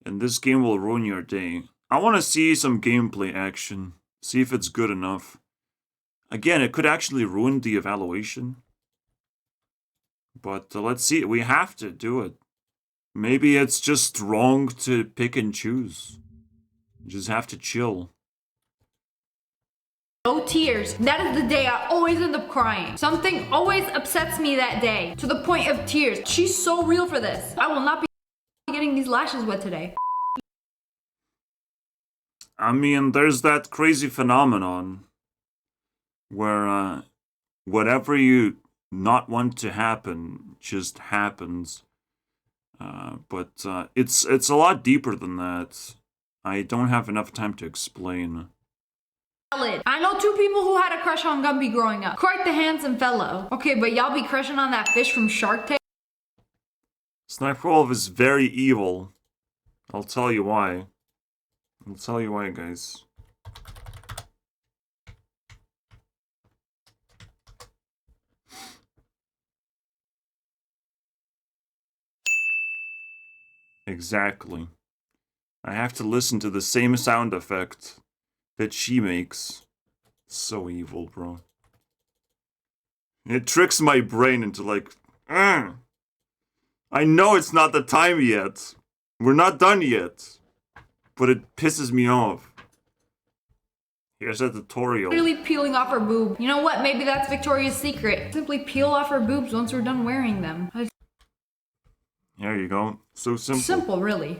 And this game will ruin your day. I want to see some gameplay action. See if it's good enough. Again, it could actually ruin the evaluation. But let's see. We have to do it. Maybe it's just wrong to pick and choose. You just have to chill. No tears. That is the day I always end up crying. Something always upsets me that day, to the point of tears. She's so real for this. I will not be getting these lashes wet today. I mean, there's that crazy phenomenon where whatever you not want to happen just happens. But it's a lot deeper than that. I don't have enough time to explain. I know two people who had a crush on Gumby growing up. Quite the handsome fellow. Okay, but y'all be crushing on that fish from Shark Tank? SSniperwolf is very evil. I'll tell you why. I'll tell you why, guys. Exactly. I have to listen to the same sound effect that she makes. So evil, bro. It tricks my brain into like, I know it's not the time yet. We're not done yet. But it pisses me off. Here's a tutorial. Literally peeling off her boob. You know what? Maybe that's Victoria's secret. Simply peel off her boobs once we're done wearing them. There you go. So simple. Simple, really.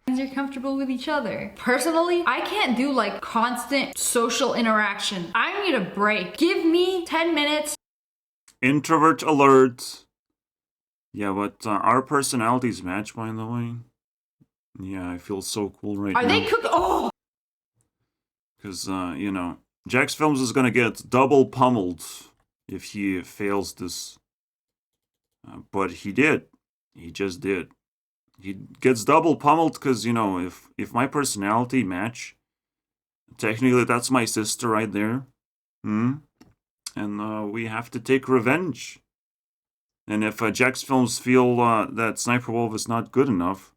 You're comfortable with each other. Personally, I can't do like constant social interaction. I need a break. Give me 10 minutes. Introvert alert. Yeah, but our personalities match, by the way. Yeah, I feel so cool right now. Are they cooked? Oh! Because, you know, Jacksfilms is gonna get double pummeled if he fails this. But he did. He just did. He gets double pummeled because, you know, if my personality match, technically that's my sister right there. And we have to take revenge. And if Jacksfilms feel that SSniperwolf is not good enough,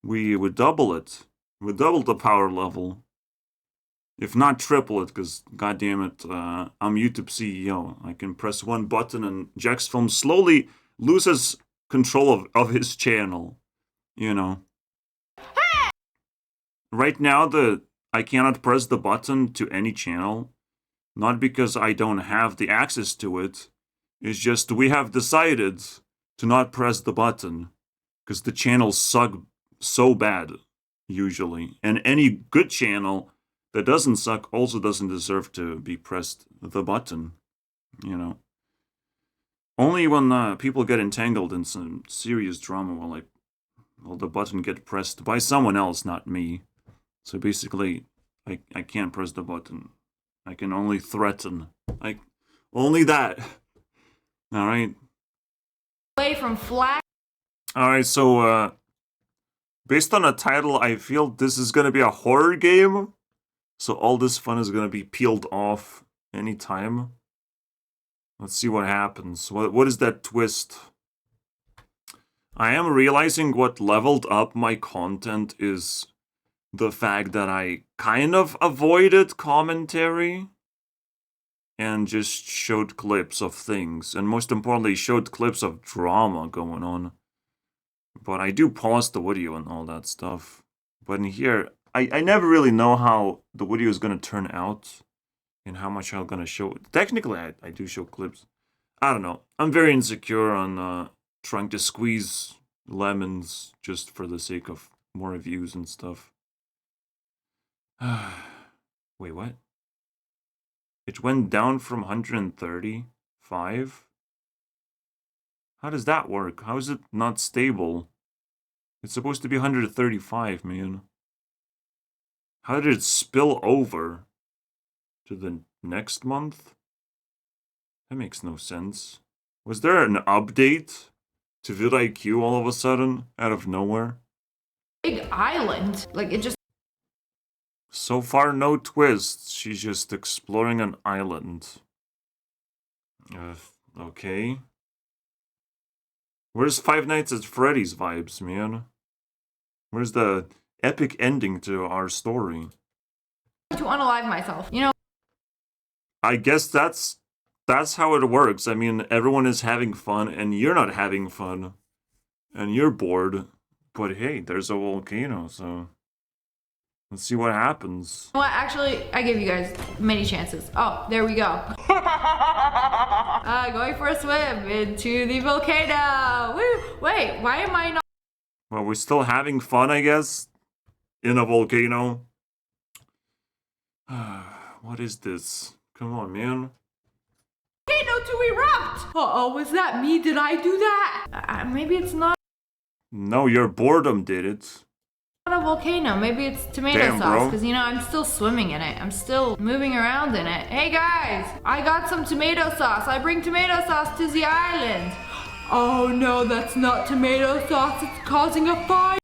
we would double it. We double the power level. If not triple it, because goddammit, I'm YouTube CEO. I can press one button and Jacksfilms slowly loses control of his channel. You know. Right now, I cannot press the button to any channel. Not because I don't have the access to it. It's just we have decided to not press the button. Because the channels suck so bad, usually. And any good channel that doesn't suck also doesn't deserve to be pressed the button. You know. Only when people get entangled in some serious drama will the button get pressed by someone else, not me. So basically, I can't press the button. I can only threaten. Only that. Alright. Away from flag. Alright, so, based on the title, I feel this is gonna be a horror game. So all this fun is gonna be peeled off anytime. Let's see what happens. What is that twist? I am realizing what leveled up my content is the fact that I kind of avoided commentary and just showed clips of things, and most importantly showed clips of drama going on. But I do pause the video and all that stuff. But in here, I never really know how the video is going to turn out and how much I'm going to show. Technically, I do show clips. I don't know. I'm very insecure on trying to squeeze lemons just for the sake of more views and stuff. Wait, what? It went down from 135? How does that work? How is it not stable? It's supposed to be 135, man. How did it spill over to the next month? That makes no sense. Was there an update to vidIQ all of a sudden, out of nowhere? Big island. Like, it just... So far, no twists. She's just exploring an island. Okay. Where's Five Nights at Freddy's vibes, man? Where's the epic ending to our story? to unalive myself. You know, I guess that's how it works. I mean, everyone is having fun, and you're not having fun, and you're bored. But hey, there's a volcano, so let's see what happens. what? Actually, I give you guys many chances. Oh, there we go. Going for a swim into the volcano. Woo! Wait, why am I not? Well, we're still having fun, I guess, in a volcano. What is this? Come on, man. Volcano to erupt! Uh-oh, was that me? Did I do that? Maybe it's not No, your boredom did it. a volcano. Maybe it's tomato Damn, sauce. bro. Because, you know, I'm still swimming in it. I'm still moving around in it. Hey, guys! I got some tomato sauce. I bring tomato sauce to the island. Oh, no, that's not tomato sauce. It's causing a fire.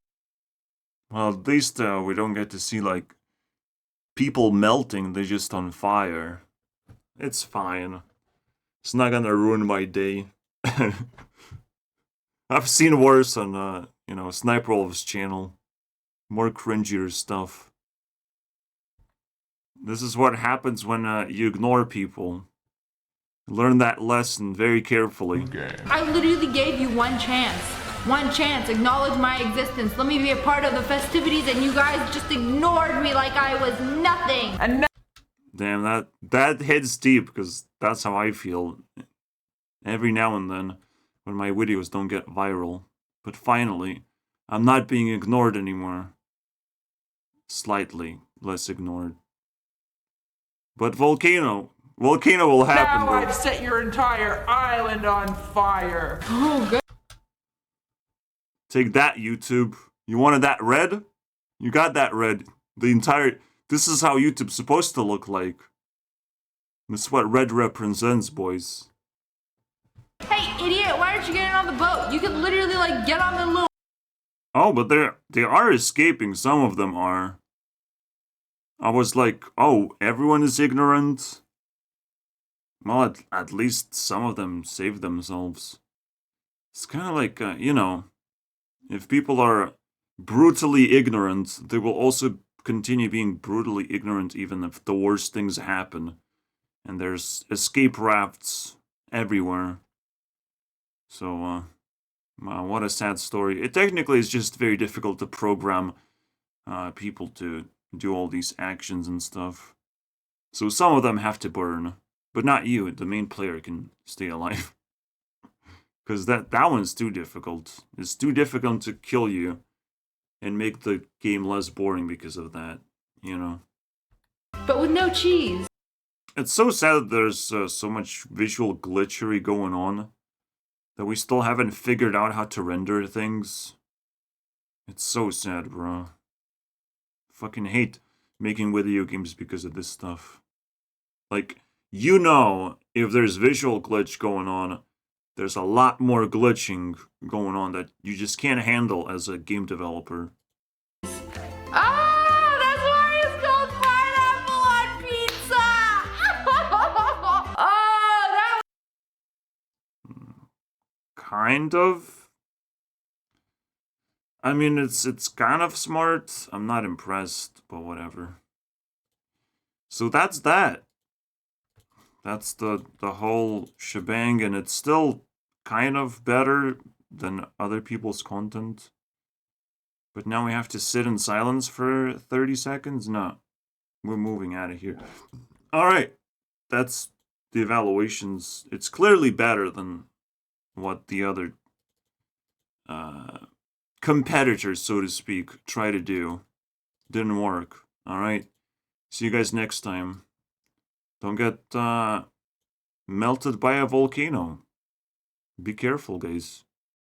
Well, at least we don't get to see, like, people melting. They're just on fire. It's fine. It's not gonna ruin my day. I've seen worse on, you know, SSniperwolf's channel. More cringier stuff. This is what happens when you ignore people. Learn that lesson very carefully. I literally gave you one chance. One chance. Acknowledge my existence. Let me be a part of the festivities, and you guys just ignored me like I was nothing. Damn, that hits deep, because that's how I feel every now and then when my videos don't get viral. But finally, I'm not being ignored anymore. Slightly less ignored. But volcano will happen, Now bro. I've set your entire island on fire. Oh, good. Take that, YouTube. You wanted that red? You got that red. This is how YouTube's supposed to look like. This is what red represents, boys. Hey, idiot, why aren't you getting on the boat? You could literally, like, get on the little... Oh, but they are escaping. Some of them are. I was like, oh, everyone is ignorant? Well, at least some of them saved themselves. It's kind of like, you know, if people are brutally ignorant, they will also continue being brutally ignorant even if the worst things happen. And there's escape rafts everywhere. So, wow, what a sad story. It technically is just very difficult to program people to do all these actions and stuff. So some of them have to burn. But not you, the main player can stay alive. Because that one's too difficult. It's too difficult to kill you and make the game less boring because of that, you know. But with no cheese. It's so sad that there's so much visual glitchery going on that we still haven't figured out how to render things. It's so sad, bro. Fucking hate making video games because of this stuff. Like, you know, if there's visual glitch going on, there's a lot more glitching going on that you just can't handle as a game developer. Oh, that's why it's called pineapple on pizza! Oh, that... Kind of. I mean, it's kind of smart. I'm not impressed, but whatever. So that's that. That's the whole shebang, and it's still kind of better than other people's content. But now we have to sit in silence for 30 seconds? No. We're moving out of here. Alright. That's the evaluations. It's clearly better than what the other competitors, so to speak, try to do. Didn't work. Alright. See you guys next time. Don't get melted by a volcano. Be careful, guys.